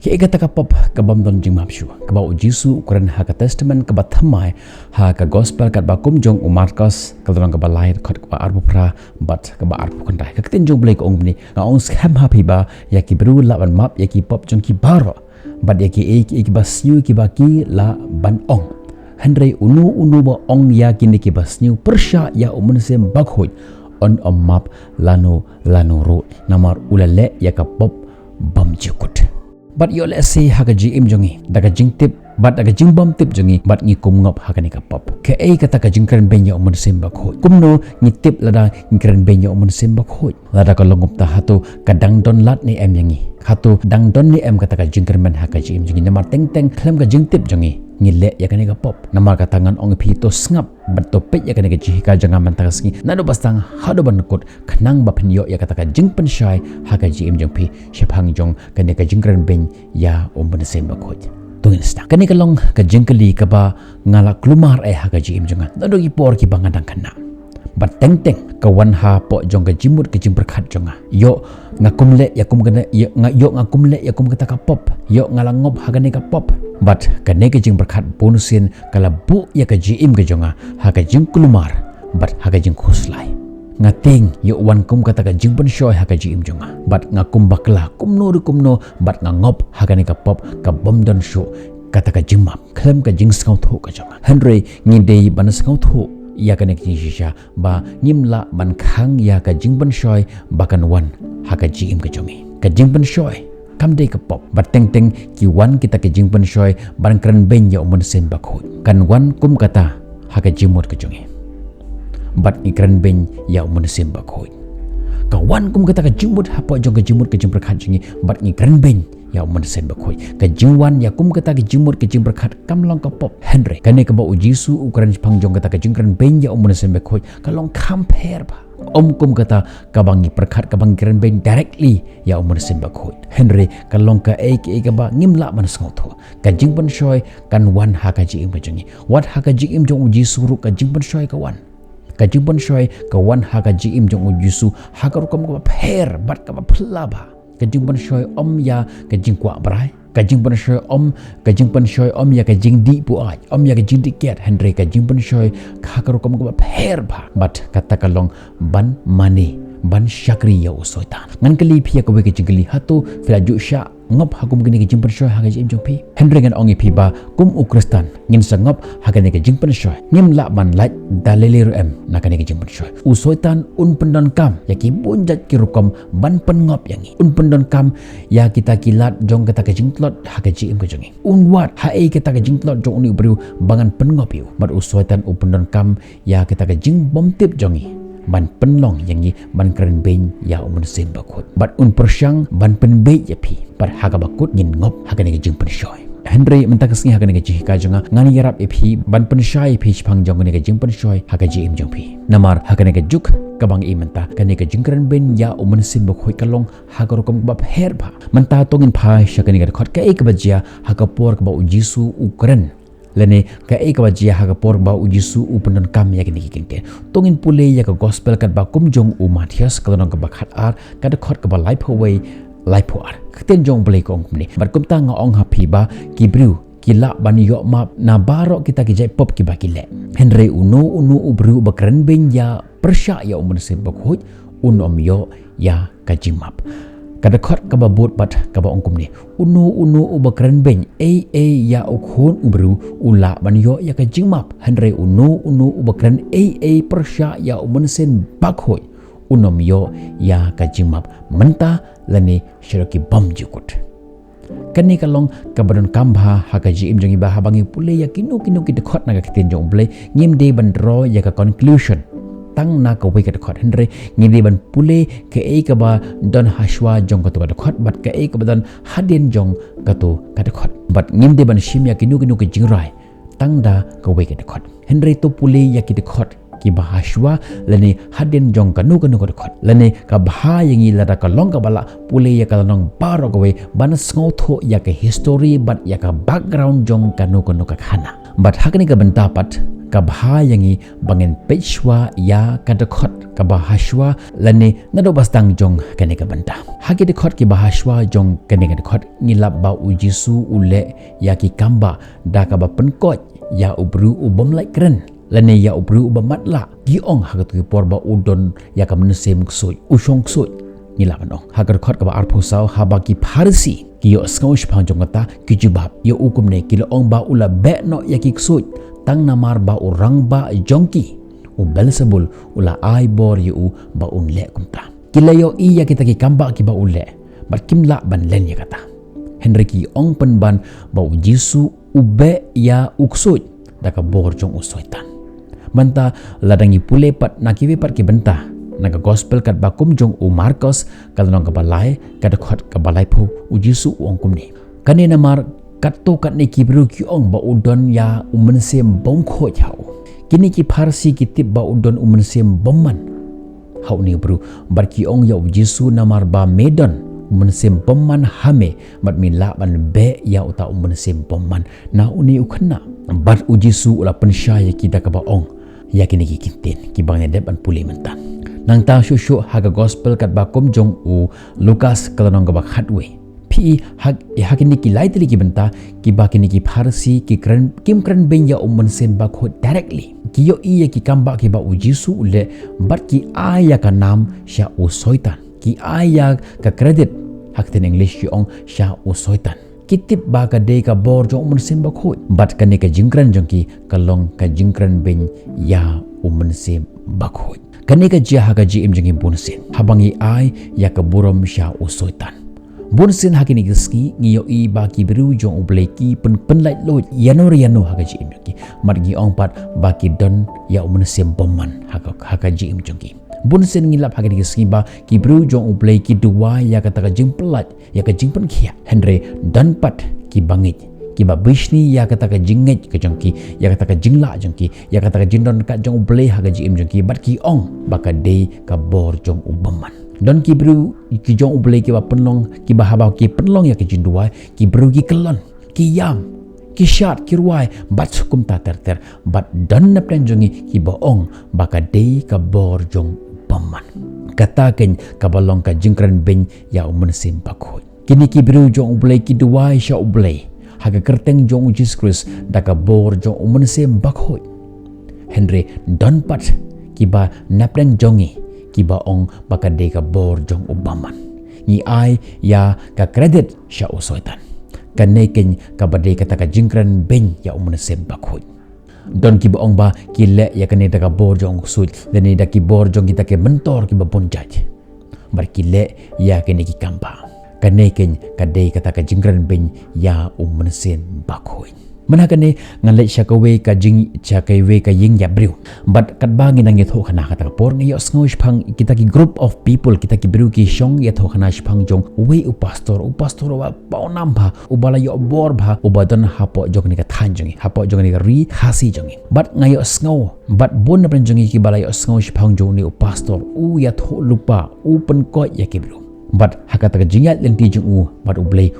Ki kata ka pop ka bam don jingmap shuh ka ba ujisu ukuran ha ka testament ka ba thamai ha ka gospel ka ba jong Marcos ka don ka ba lain khot ka ba arbu pra bat ka ba arbu kan dai ka tin jong blai ka ong ni ka ong scam ha pi ba ya ki bru la ban map ya ki pop jong ki baro bat ya ki ki ba sniu ki ba ki la ban ong handrai unu ba ong ya ki ni ki ba sniu persha ya umun sem bakhoi on map lano ro namar ulale ya ka pop bam jikut. But yo let's say haga jingim jongi daga jingtip but daga jingbom tip jongi but ngi kumngop haga ni ka pop ke kata ka jingkren benya umon semba khoi kumno ngi tip lada jingkren benya umon semba khoi lada ka longop ta hato kadang don lat ni em yangi hato dang don ni em kata ka jingkren ben haga jingim jongi namar teng klem ka jingtip jongi ngi le ya kani ka pop namar ka tangan ong pi to ngap but to pet ya kani ka jihika jangan mantang sngi nado bastang hado ban kut khnang ba phenyo ya kata ka jingpen shai haga jingim jong pi shephang jong kani ka jingkren ben ya umon semba khoi tungin sta kani ka long ka jingkali ka ba ngala klumar haga jingim jonga nado gi por ki bangadang khana but teng ka wan ha po jong ka jimut ka jim berkhat jonga yo ngakumle ya kum kana yo ngakumle ya kum kata ka pop yo ngalangop haga ni ka pop but kane ka jing berkhat bonusin kala bu ya ka jim ka jonga haga jing klumar but haga jing khuslai ngating yo wan kum kata ka jing pen shoy haga jim jonga but ngakum bakla kumno but ngangop haga ni ka pop ka bom don shuh kata ka jingmap klem ka jing sngewthuh ka jonga henry ngidei ban sngewthuh ya ka nek shisha ba ngimla ban khang ya ka jingban shoy bakan wan ha ka jingim ka jongi ka jingban shoy kam dei ka pop bat teng ki wan kita ka jingban shoy ban kran ben ya umon sen bakhoi kan wan kum kata ha ka jimot ka jongi bat ikran ben ya umon sen bakhoi ka wan kum kata ka jimut ha po jong ka jimut ka jim berkhat jongi bat ikran ben ya umon sen bakhoi ka jingwan ya kum kata ka jimut ka jim berkhat kam long ka pop henry kane ka ba ujisu ukuran phang jong kata ka jingkren ben ya umon sen bakhoi ka long compare ba kum kata ka bangi berkhat ka bangi kren ben directly ya umon sen bakhoi henry ka long ka ka ba ngimla man sngewthuh ka jingpan shoy kan wan ha ka jingim ka jongi wat ha ka jingim jong ujisu ru ka jingpan shoy ka wan ka jingpan shoy ka wan ha ka jingim jong ujisu ha ka ru ka pher bat ka ba phlaba ka jingpan shoy ya ka jingkwa brai ka jingpan shoy ya ka jingdi pu ai ya ka jingdi ket henry ka jingpan shoy ka ka ru ka pher ba but kata kalong ban mani ban syakri ya usoitan ngan kali phi ka we ka jingli hatu filaju sha ngop hakum gini ka jingpan shoy ha ka jim jong phi henry ngan ongi phi ba kum ukristan ngin sangop ha ka ne ka jingpan shoy ngim la ban laj dalele em na ka ne ka jingpan shoy usoitan un pendon kam ya ki bunjat ki rukom ban pengop yangi un pendon kam ya kita kilat jong kata ka jingtlot ha ka jim ka jongi un wat ha kita ka jingtlot jong ni bru bangan pengop yu mat usoitan un pendon kam ya kita ka jing bom tip jongi ban penlong yangi ban keren ben ya umon sen bakut bat un persyang ban penbe ya pi bat haga bakut ngin ngop haga ne jing penshoy henry mentak sngi haga ne jinghikai jonga ngani yarap epi ban penshai pi phang jong ne jing penshoy haga jim jong pi namar haga ne juk kabang menta kane ka jingkren ben ya umon sen bakhoi kalong haga rokom ba pher ba menta tongin phai shaka ne khot ka ek bajia haga por ka ba ujisu ukren lene ka ka bajia ha ka por ba ujisu upendon kam ya kini kinte tongin pule ya ka gospel kat ba kum jong Mathias ka ka ba khat ar ka de khot ka ba life away life ar kten jong blai ko ong ni bar kum ta nga ong ha phi ba ki bru ki la ban yo map na baro kita ki jai pop ki ba ki le henry unu ubru ba kren ben ya persya ya umon se ba khoj unom yo ya ka jingmap kada khot ka ba bot bat ka ba ongkum ni unu ubakran ben ya okhon ubru ula ban yo ya ka jingmap henry unu ubakran persya ya umon sen bakhoi unom yo ya ka jingmap mynta lani shiraki bam jikut kani kalong kabadon kambha hakaji im jongi bah bangi pule ya kinu ki khot na ka kiten jong ble ngim de ban ro ya ka conclusion tang na ka we ka khot henry ngidi ban pule ke ka ba don hashwa jong ka to ka khot bat ka ba don hadin jong ka to ka khot bat ngim de ban shim ya kinu ki jingrai tang da ka we ka khot henry to pule ya ki khot ki bahashwa lene hadin jong ka nu ka khot lene ka bha yangi la ka long ka bala pule ya ka long baro ka we ban sngewthuh ya ka history bat ya ka background jong ka nu ka khana bat hakni ka bantapat kabhayangi bangen pechwa ya kadakot kabahashwa lani nadobas tang jong kane kabanta hagi dekot ki bahashwa jong kane dekot ngilap ba ujisu ule ya ki kamba da kaba penkot ya ubru ubam like kren lani ya ubru ubam matla giong hagat ki porba udon ya ka menesem ksoi usong ksoi ngilap no hagar khot kaba arphusau habaki pharsi kiyo skaush phangjong kata kijubab yo ukumne kilo ong ba ula be no ya ki ksoi tang namar ba urang ba jongki u belsebul ula aibor yu ba unle kumta kilayo iya kita ki kamba ki ba ule bar kimla ban len ya kata henriki ong penban ba jisu ube ya uksut daka bor jong usoitan manta ladangi pule pat nakiwe pat ki benta naga gospel kat bakum jong u marcos kalong ka balai kada khot ka balai phu u jisu ong kumni kane namar katto kat ne kibru ki ong ba udon ya umensem bom kho chau kini ki farsi ki tip ba udon umensem bomman hau ni bru bar ki ong ya jisu namar ba medon umensem bomman hame mat min la ban be ya uta umensem bomman na uni ukhna bat ujisu ula pensyaya ki da ka ba ong ya kini ki kinten ki bang ne dep an puli mentan nang ta shuh haga gospel kat bakum jong u lukas kalonong ka ba khatwe pi hakini ki laitli ki benta ki bakini ki farsi ki kren kim kren ben ya sen ba kho directly ki yo iya ki kamba ki ba ujisu ule bat ki aya ka nam sha u soitan ki aya ka credit hakten english ki ong sha u soitan kitip ba ka de ka bor jong sen ba kho bat ka ne ka jingkren jong ki kalong ka jingkren ben ya sen ba kho kane ka jia ha ka ji im jing bunsen habangi ai ya ka burom sha u soitan bunsen hakini giski ngiyo i baki beru jong ubleki penlait lo yano haga ji im ki margi ong pat baki don ya sem bomman haga ji im jongki bunsen ngilap hakini giski ba ki beru jong ubleki dua ya kata ka jing pelat ya ka jing pen khia henry don pat ki bangit ki ba bishni ya kata ka jinget ka jongki ya kata ka jingla jongki ya kata ka jindon ka jong uble haga ji im jongki bat ki ong baka de ka bor jong ubamman don ki bru ki jong uble ki ba penlong ki ba habau ki penlong ya ki jindua ki bru ki kelon ki yam ki shat ki ruai bat sukum ta ter bat don nap dan jongi ki ba ong baka de ka bor jong paman kata ken ka balong ka jingkren ben ya umensem bakoi kini ki bru jong uble ki duai sha uble haga kerteng jong Jesus Christ daka bor jong umensem bakoi henry don pat ki ba nap dan jongi ki ba ong baka de ka bor jong ubaman ni ai ya ka credit sha usoitan kaneken ka bade kata ka jingkren ben ya umensem bakoi don ki ba ong ba ki le ya kane da ka bor jong usut deni da ki bor jong kita ke mentor ki ba bonjaj bar ki le ya kane ki kampa kaneken ka de kata ka jingkren ben ya umensem bakoi manakane ngalai syakawe ka jing chakaiwe ka ying yabriu but kat bangin ang ieid kata por ngayo sngosh phang kita ki group of people kita ki bru ki shong ieid phang jong we u pastor wa paunam bha u bala yo bor bha u badan hapo jong ni ka than jong hapo jong ni ka ri khasi jong but ngayo sngo but bon na pen jong ki bala yo sngosh phang jong ni u pastor u ieid lupa u pen ko ya ki bru but hakata ka jingat lenti jong u but ublei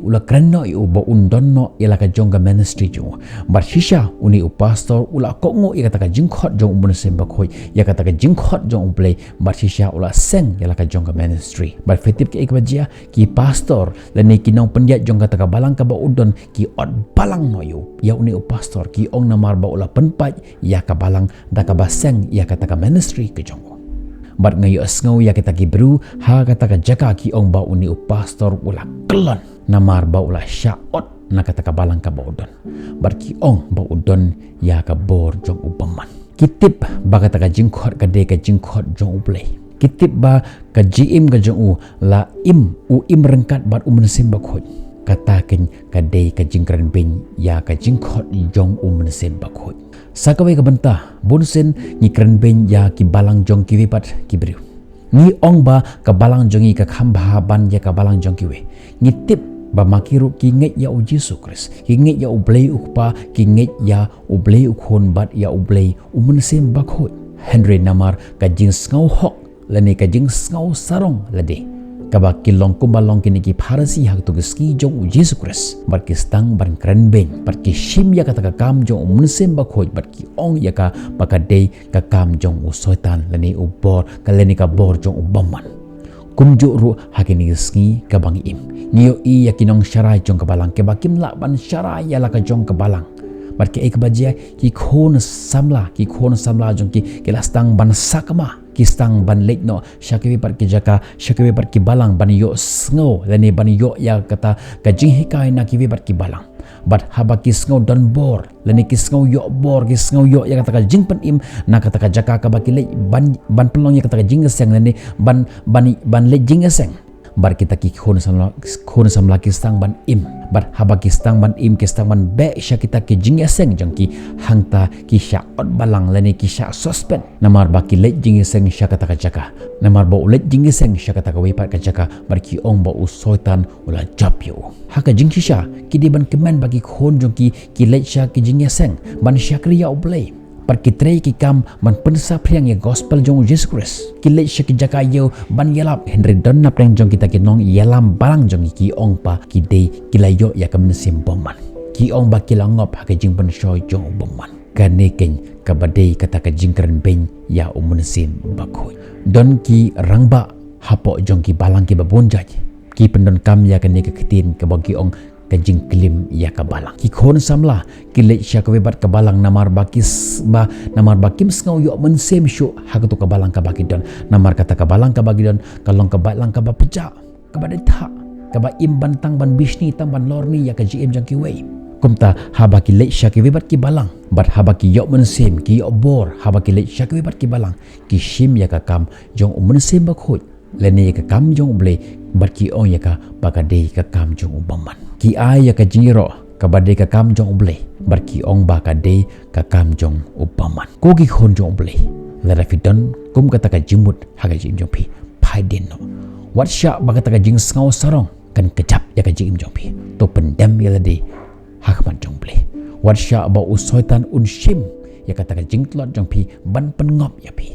ula krenno i uba undonno ila ka jonga ministry jong but shisha uni u pastor ula kongo i kata ka jingkhot jong umun semba khoi ya kata ka jingkhot jong ublei but shisha ula seng ila ka jonga ministry but fetip ke ikbajia ki pastor lani kinong pendiat jong kata ka balang ka ba udon ki od balang no yu ya uni u pastor ki ong namar ba ula penpat ya ka balang da ka ba seng ya kata ka ministry ke jong bat ngayo sngo ya kita ki bru ha kata ka jaka ki ong ba uni u pastor ula kelon namar ba ula syaot na kata ka balang ka ba udon bat ki ong ba udon ya ka bor jong upaman kitip ba kata ka jingkhot ka de ka jingkhot jong ublei kitip ba ka jim ka jong u la im rengkat bat umensem ba khot kataken ka de ka jingkren ben ya ka jingkhot jong umensem ba khot sakawe ka benta bunsen ni kren ben ya ki balang jong kiwe pat kibriu ni ong ba ka balang jongi ka khambha ban ya ka balang jong kiwe ni tip ba makiru ki nget ya u Jesus Christ ki nget ya ublei ukpa ki nget ya ublei ukhon bat ya ublei umensem bakhot Henry namar ka jing sngewthuh lani ka jing sngau sarong lade kaba kilong kumbalong kini ki parasi hak tu ski jong Jesus Christ bar ki stang ban kren ben bar ki shim ya kata ka kam jong munsem ba khoj bar ki ong ya ka bakadei ka kam jong soitan lani ubor kaleni ka bor jong ubaman kumju ru hakini ski ka bang im ngio i yakinong sharai jong ka balang ke bakim la ban sharai ya la ka jong ka balang bar ki ek bajia ki khon samla jong ki lastang ban sakma ki stang ban lekno shakewe par ki jaka shakewe par ki balang ban yo sngo lani ban yo ya kata ka jinghikai na ki par ki balang bat haba ki sngo don bor lani ki sngo yo bor ki sngo yo ya kata ka jingpen im na kata ka jaka ka baki le ban pelong ya kata ka jingeseng lani ban le jingeseng bar kita ki khon samla ki stang ban im bar haba ki stang ban im ki stang ban be sha kita ki jingeseng jong ki hangta ki sha ot balang lani ki sha suspend namar ba ki le jingeseng sha kata ka jaka namar ba le jingeseng sha kata ka we par ka jaka bar ki ong ba usoitan ula jap yo haka jingki sha ki di ban kemen bagi khon jong ki le sha ki jingeseng ban sha kriya oblei par kitrei ki kam ban pensa priang ya gospel jong Jesus Christ ki le sha ki jaka yo ban yalap Henry don na preng jong kita ki nong yalam balang jong ki ong pa ki dei ki la yo ya kam sim boman ki ong ba ki la ngop ha ka jing ban shoy jong boman kane ken ka badei kata ka jingkren ben ya umun sim bakhoi don ki rangba hapo jong ki balang ki babonjaj ki pendon kam ya ka ne ka kitin ka bagi ong ka jingklim ya ka balang ki khon samla ki le sha ka webat ka balang namar bakim sngau yo mensem shuh hak tu ka balang ka bagi don namar kata ka balang ka bagi don kalong ka balang ka bapeja ka badetha ka ba im bantang ban bisni tam ban lorni ya ka jim jang kiwei kumta haba ki le sha ki webat ki balang bat haba ki yo mensem ki yo bor haba ki le sha ki webat ki balang ki shim ya ka kam jong mensem ba khoj lene ka kam jong ble bat ki ong ya ka bakade ka kam jong ubaman ki ai ya ka jiro ka bade ka kam jong ble bar ki ong ba ka de ka kam jong ubaman ko ki khon jong ble la rafidon kum kata ka jimut ha ka jim jong pi pai den no wat sha ba kata ka jing sngau sarong kan kejap ya ka jim jong pi to pendam ya la de ha ka man jong ble wat sha ba usoitan un shim ya kata ka jing tlot jong pi ban pen ngop ya pi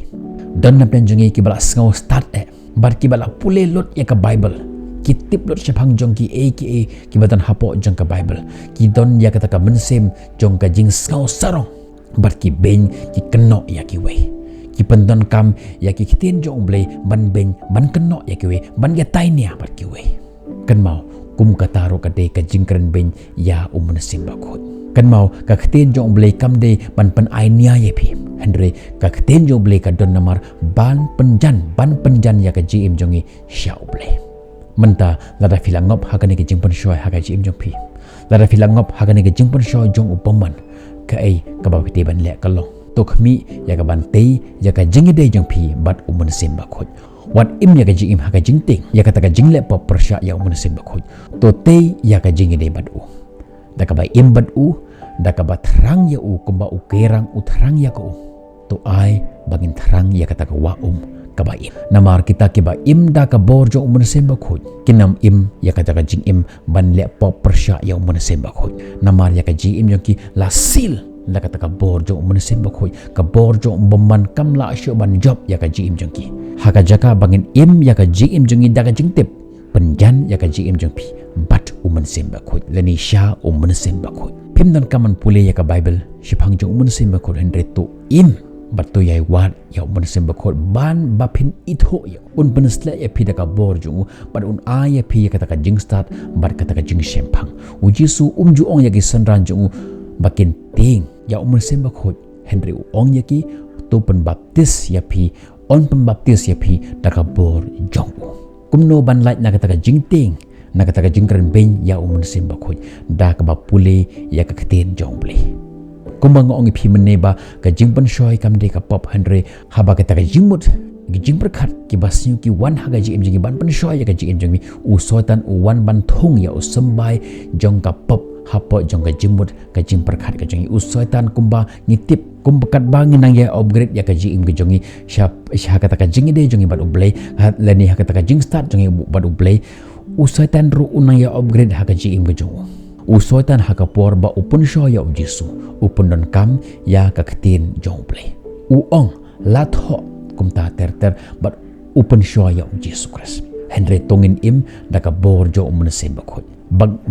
dan na pen jong ki bala sngau start bar ki bala pule lot ya ka bible ki tip lot syapang jong ki ki batan hapo jong ka bible ki don ya kata ka mensem jong ka jing sngau sarong bar ki ben ki keno ya ki we ki pendon kam ya ki kitin jong ble ban ben ban keno ya ki we ban ya tainia bar ki we kan mau kum kataro ka de ka jingkren ben ya mensem ba khot kan mau ka kitin jong ble kam de ban pen ainia ye pi Henry ka kitin jong ble ka don namar ban penjan ya ka jim jongi sha ble mynta lada filangop hakane ke jingpon shoy haka jim jong pi lada filangop hakane ke jingpon shoy jong upaman ka ai ka ba pite ban le kalong to khmi ya ka ban tei ya ka jingi de jong pi bat umun sim ba khoj wat im ya ka jing im haka jing ting ya ka ta ka jing le pop persha ya umun sim ba khoj to tei ya ka jingi de bat u da ka ba im bat u da ka ba thrang ya u kumba u kerang u thrang ya ko to ai bangin thrang ya ka ta ka wa kabaim namar kita kiba im da ka bor jo umun semba khoj kinam im ya ka jaga jing im ban le pop persha ya umun semba khoj namar ya ka jing im jo ki la sil la ka ta ka bor jo umun semba khoj ka bor jo bomman kam la sho ban job ya ka jing im jo ki ha ka jaka bangin im ya ka jing im jo ngi da ka jing tip penjan ya ka jing im jo pi bat umun semba khoj leni sha umun semba khoj pim dan kaman pule ya ka bible shipang jo umun semba khoj henry to im batu yai wat ya un semba khot ban bapin itho ya un pensla ya pi da ka bor ju but un a ya pi kata ka jing start bat kata ka jing shempang ujisu ju ong ya ki sanran ju bakin ting ya semba khot Henry ong ya ki to pen baptis ya pi on pen baptis ya pi da ka bor jong kumno ban light na kata ka jing ting na kata ka jing kren ben ya semba khot da ka ba pule ya ka kten jong ble kumbang ong pi meneba ka jingpan shoy kam de ka pop Henry haba ka ta jingmut gi jing perkhat ki basyu ki wan haga ji imjing ban pan shoy ka ji imjing u sotan u wan ban thung ya u sambai jong ka pop hapo jong ka jingmut ka jing perkhat ka jing u sotan kumba ngitip kum bekat bang nang ya upgrade ya ka ji im ge jongi sha kata ka jing de jongi ban u blay leni ha kata ka jing start jongi ban u blay u sotan ru unang ya upgrade ha ka ji im ge jong usoitan haka por ba upun shoya ujisu upun don kam ya kaktin jong play uong latho kumta ter but upun shoya ujisu Christ Henry tongin im daka bor jong umun sem bakhoi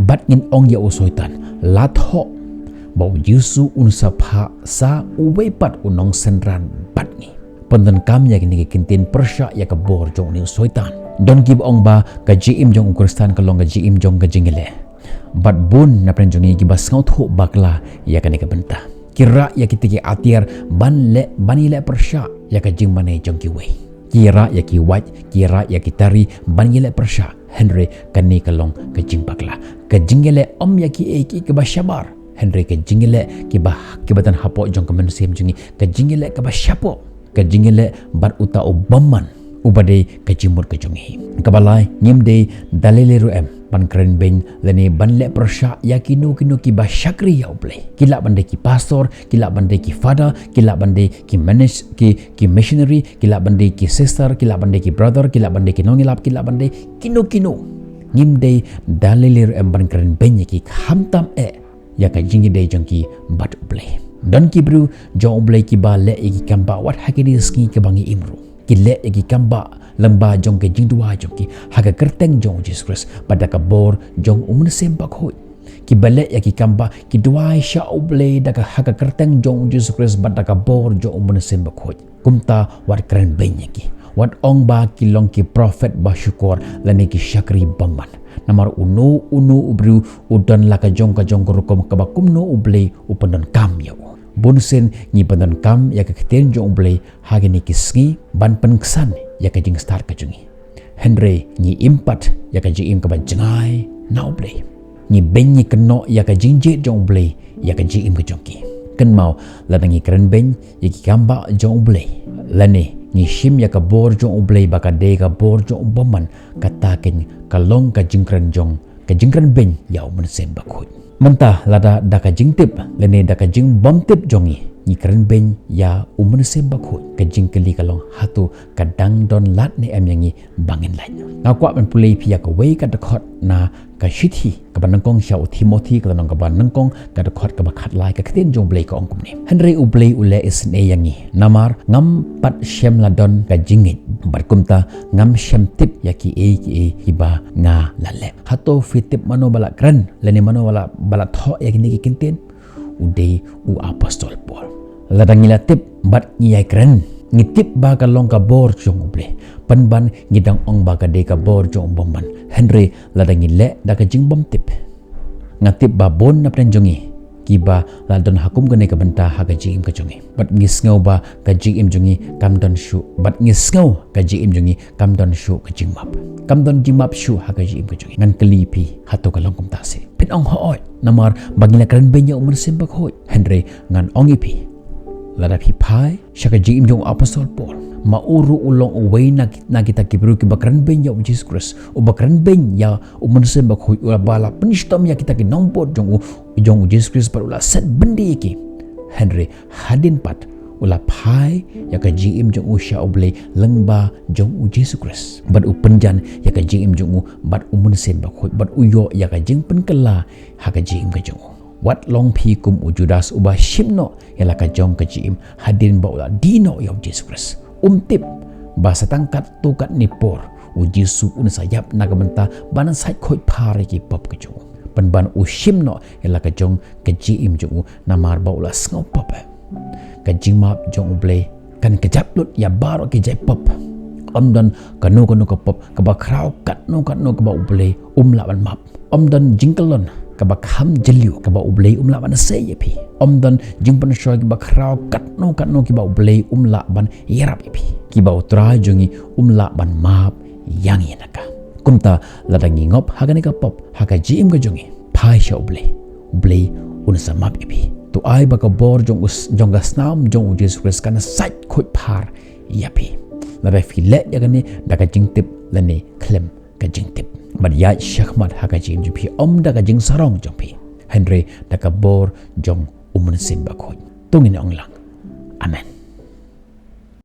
bat ngin ong ya usoitan latho bau Yesu unsa pha sa uwe pat unong senran batngi pendan kam ya kini kintin persya ya ka bor jong ni usoitan don give ong ba ka jingim jong Kristan ka long ka jingim jong ka jingile bat bun na prenjongi ki ba sngewthuh bakla ya kani ka benta kira ya kitiki atiar banile persya ya ka jingmane jong kiwei kira ya kiwai kira ya kitari banile persya Henry kani kalong ke jingbakla ke jingile om ya ki ke ba syabar Henry ke jingile ki batan hapo jong ke mensim jungi ke jingile ke ba syapo ke jingile bat uta ubaman ubade ke jimur ke jongi kabalai ngimde dalile ruem ban kren ben lene banle persya ya kino ki ba syakri ya uble kila bande ki pastor kila bande ki father kila bande ki manage ki missionary kila bande ki sister kila bande ki brother kila bande ki nongilap kila bande kino ngimde dalile ruem ban kren ben ki hamtam ya ka jingide jongki bat uble dan ki bru jong uble ki ba le ki kamba wat hakini ski ke bangi imru ki le ki kamba lynba jong ke jingdua jongki haga kerteng jong Jesus Christ pada ka bor jong umun sempak hoi ki bale ya ki kamba ki dua sha uble daga haga kerteng jong Jesus Christ pada ka bor jong umun sempak hoi kumta wat keren benyaki wat ong ba ki long ki prophet ba syukur lani ki syakri bamban namar unu ubru udan laka jong ka jong kurukom ka ba kumno uble upandan kam ya bonsen ni pandan kam ya ka keten jong uble hagini ki sngi ban penksan ya ka jing start ka jungi Henry ni impat ya ka jing ka ba jengai na uble ni ben ni keno ya ka jingje jong uble ya ka jing ka jongki ken mau ladangi keren ben ya ki kamba jong uble lane ni shim ya ka bor jong uble ba ka de ka bor jong bomman katakin kalong ka jingkren ben ya umun sem bakhoi menta lada da ka jingtip lene da ka jing bom tip jongi ni keren ben ya umun sem bakhoi ka jingkeli kalong hatu kadang don lat ne em yangi bangin lai na kwa man pulei pia ka wei ka dakhot na ka shithi ka banangkong sha Timothy ka nong ka banangkong ka dakhot ka bakhat lai ka kten jong blei ka ongkum ne Henry ublei ule isne yangi namar ngam pat shem ladon ka jingit barkumta ngam shem tip yaki ki ba nga lale hato fitip mano bala kran lene mano bala tho yakini ki kinten ude u apostol Paul ladangila tip bat nyai kran ngitip ba ka long ka bor jong uble panban ngidang ong ba ka de ka bor jong bomban Henry ladangile da ka jing bom tip ngatip ba bon na prenjongi kiba ladon hakum gane ka benta ha ka jing ka jongi bat ngisngewbha ka jing jongi kamdon shuh bat ngisngew ka jing jongi kamdon shuh ka jingmap kamdon jingmap shuh ha ka jing ka jongi ngan kelipi hato ka longkom tase pin ong hooi namar bagila kran benya umur sembak hoi Henry ngan ong ipi lada pi pai syaka jing jong apostol Paul mauru ulong uwei na kita kibru ki bakran ben ya Jesus Christ u bakran ben ya umur sembak hoi bala penistom ya kita ki nombor jong Jesus Christ par ula set bendi ki Henry hadin pat ula pai ya ka jing jong usha oble lynba jong Jesus Christ bat u penjan ya ka jing jong bat umur sembak hoi bat uyo ya ka jing penkela ha ka jing ka jong wat long pi kum ujudas uba shimno yala ka jong ka jim hadin ba ula dino ya Jesus Christ tip basa tangkat tukat nipor ujisu un sayap naga benta banan sai khoi phare ki pop ka jong panban u shimno yala ka jong ka jim jong namar ba ula sngaw pop ka jingmap jong uble kan ka japlut ya baro ki jai pop omdan kanu ka pop ka ba kraw kat no ka ba uble laban map omdan jingkelon ka ba kham jelyu ka ba uble laban se yepi omdan jingpan shoy ki ba kraw kat no ki ba uble laban yarap yepi ki ba utra jongi laban map yang yanaka kumta ladangi ngop hagani ka pop haga jim ka jongi pai sha uble unsa map yepi tu ai ba ka bor jong ga snam jong Jesus Christ kana sait khoi phar yapi la fi le ya gani daga jingtip lani klem ka jingtip bad ya shakmat haga jim jupi daga jing sarong jompi Henry daga bor jong umun sin ba khoi tungin ong lang